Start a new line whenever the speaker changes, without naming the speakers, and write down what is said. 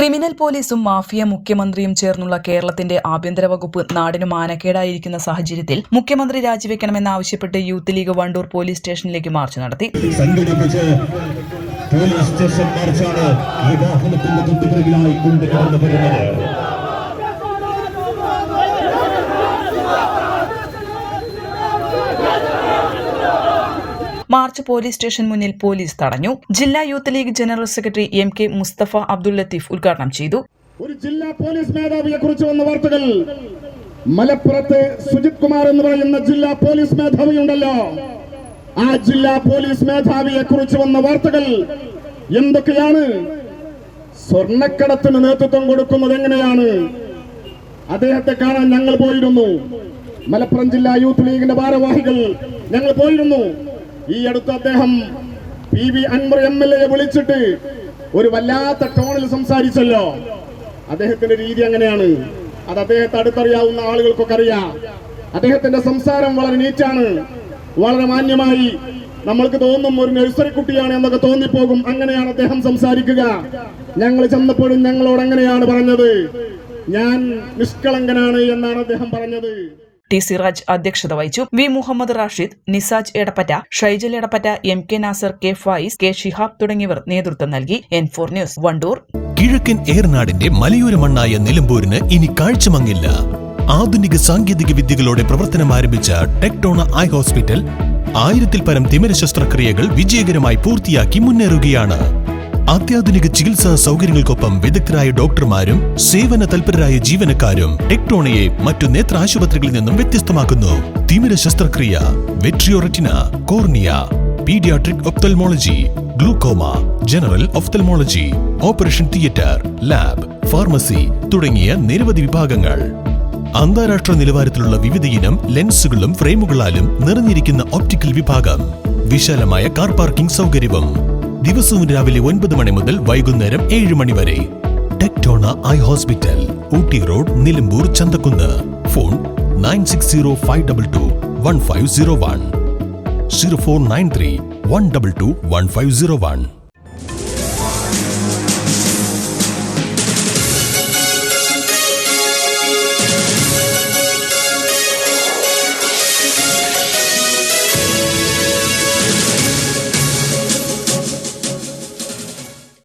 Criminal പോലീസും mafia മുഖ്യമന്ത്രിയും ചേർന്നുള്ള കേരളത്തിന്റെ ആഭ്യന്തര വകുപ്പ് നാടിനു മാനക്കേടായിരിക്കുന്ന സാഹചര്യത്തിൽ മുഖ്യമന്ത്രി രാജിവെക്കണമെന്നാവശ്യപ്പെട്ട് യൂത്ത് ലീഗ് വണ്ടൂർ പോലീസ് സ്റ്റേഷനിലേക്ക് മാർച്ച് നടത്തി.
പോലീസ് സ്റ്റേഷൻ മാർച്ചാണ് ഈ വാഹനത്തിന്റെ തൊട്ടുപിറകിലായി കൊണ്ടുകടന്നു വരുന്നത്.
മാർച്ച് പോലീസ് സ്റ്റേഷൻ മുന്നിൽ പോലീസ് തടഞ്ഞു. ജില്ലാ youth league general secretary MK Mustafa Abdul Latheef ഉദ്ഘാടനം ചെയ്തു.
ഒരു ജില്ലാ പോലീസ് മേധാവിയെ കുറിച്ച് വന്ന വാർത്തകൾ, മലപ്പുറത്ത് സുജിത് കുമാർ എന്ന് പറയുന്ന ജില്ലാ പോലീസ് മേധാവിയുണ്ടല്ലോ, ആ ജില്ലാ പോലീസ് മേധാവിയെ കുറിച്ച് വന്ന വാർത്തകൾ എന്തൊക്കെയാണ്? സ്വർണ്ണക്കടത്തിന് നേതൃത്വം കൊടുക്കുന്നത് എങ്ങനെയാണ്? അദ്ദേഹത്തെ കാണാൻ ഞങ്ങൾ പോയിരുന്നു. മലപ്പുറം ജില്ലാ യൂത്ത് ലീഗിന്റെ ഭാരവാഹികൾ ഞങ്ങൾ പോയിരുന്നു. ഈ അടുത്ത് അദ്ദേഹം PV അൻവർ MLA വിളിച്ചിട്ട് ഒരു വല്ലാത്ത ടോണിൽ സംസാരിച്ചല്ലോ. അദ്ദേഹത്തിന്റെ രീതി അങ്ങനെയാണ്. അത് അദ്ദേഹത്തെ അടുത്തറിയാവുന്ന ആളുകൾക്കൊക്കെ അറിയാം. അദ്ദേഹത്തിന്റെ സംസാരം വളരെ നീറ്റാണ്, വളരെ മാന്യമായി. നമ്മൾക്ക് തോന്നും ഒരു നഴ്സറി കുട്ടിയാണ് എന്നൊക്കെ തോന്നിപ്പോകും. അങ്ങനെയാണ് അദ്ദേഹം സംസാരിക്കുക. ഞങ്ങൾ ചെന്നപ്പോഴും ഞങ്ങളോട് അങ്ങനെയാണ് പറഞ്ഞത്. ഞാൻ നിഷ്കളങ്കനാണ് എന്നാണ് അദ്ദേഹം പറഞ്ഞത്.
T. സിറാജ് അധ്യക്ഷത വഹിച്ചു. V. Muhammad Rashid, Nisaj Edappatta, Shaijal Edappatta, MK Nasar, K. Fayis, K. Shihab തുടങ്ങിയവർ നേതൃത്വം നൽകി. N4 news Wandoor.
കിഴക്കൻ ഏറനാടിന്റെ മലയോര മണ്ണായ നിലമ്പൂരിന് ഇനി കാഴ്ചമങ്ങില്ല. ആധുനിക സാങ്കേതിക വിദ്യകളോടെ പ്രവർത്തനം ആരംഭിച്ച ടെക്ടോണ ഐ ഹോസ്പിറ്റൽ 1000-ൽ പരം തിമിര ശസ്ത്രക്രിയകൾ വിജയകരമായി പൂർത്തിയാക്കി മുന്നേറുകയാണ്. അത്യാധുനിക ചികിത്സാ സൗകര്യങ്ങൾക്കൊപ്പം വിദഗ്ധരായ ഡോക്ടർമാരും സേവന തൽപരരായ ജീവനക്കാരും ടെക്ടോണയെ മറ്റു നേത്ര ആശുപത്രികളിൽ നിന്നും വ്യത്യസ്തമാക്കുന്നു. തിമിര ശസ്ത്രക്രിയ, vitreoretina, cornea, paediatric ophthalmology, glaucoma, general ophthalmology, operation theatre, lab, pharmacy തുടങ്ങിയ നിരവധി വിഭാഗങ്ങൾ. അന്താരാഷ്ട്ര നിലവാരത്തിലുള്ള വിവിധയിനം ലെൻസുകളും ഫ്രെയിമുകളാലും നിറഞ്ഞിരിക്കുന്ന ഒപ്റ്റിക്കൽ വിഭാഗം, വിശാലമായ കാർ പാർക്കിംഗ് സൗകര്യവും. ദിവസവും രാവിലെ 9 മണി മുതൽ വൈകുന്നേരം 7 മണി വരെ. Tectona eye hospital, Ooty road, Nilambur, Chanthakunnu. Phone 9605221501, 0493 122 1501.